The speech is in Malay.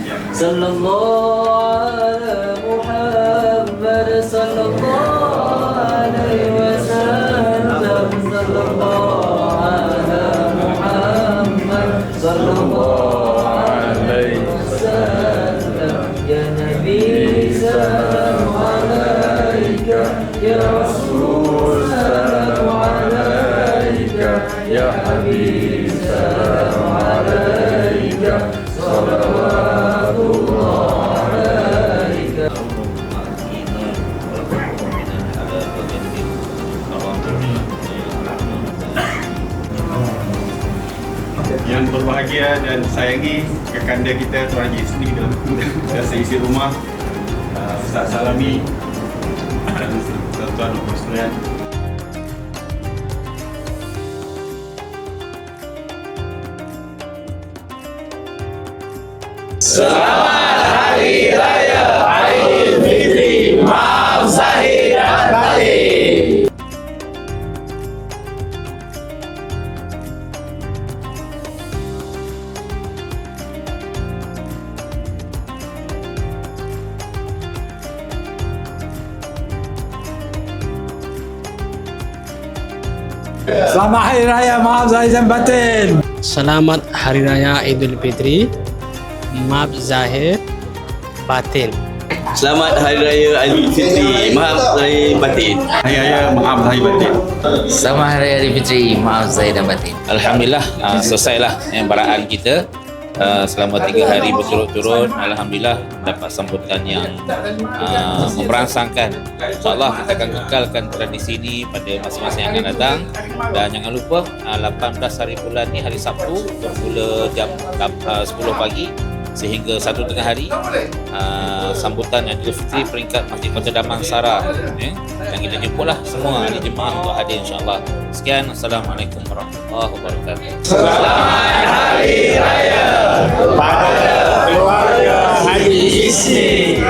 Sallallahu ala Muhammad sallallahu alaihi wasallam. Sallallahu ala Muhammad sallallahu alaihi wasallam. Ya Nabi salam alaika, ya Rasul salam alaika, ya Habib salam alaika. Salawatullah alaika. Yang berbahagia dan sayangi kekanda kita Tuan Haji Isni dan seisi rumah, Ustaz Salami dan Tuan Husnian. Selamat Hari Raya Aidilfitri, maaf zahir dan batin. Selamat Hari Raya, maaf zahir dan batin. Selamat Hari Raya Idul Fitri, maaf zahir batin. Selamat Hari Raya Aidilfitri, maaf zahir batin. Hari Raya maaf zahir batin. Selamat Hari Raya Aidilfitri, maaf zahir dan batin. Alhamdulillah, selesailah perayaan kita. Selama 3 hari berturut-turut, alhamdulillah dapat sambutan yang merangsangkan. InsyaAllah kita akan kekalkan tradisi ini pada masa-masa yang akan datang. Dan jangan lupa 18 hari bulan ni hari Sabtu bermula jam 10 pagi sehingga 1 tengah hari, sambutan Aidil Fitri peringkat Masjid Kota Damansara, yang kita jemputlah semua ahli jemaah untuk hadir insyaAllah. Sekian, Assalamualaikum warahmatullahi wabarakatuh. Selamat Hari Raya pada keluarga Haji Isni.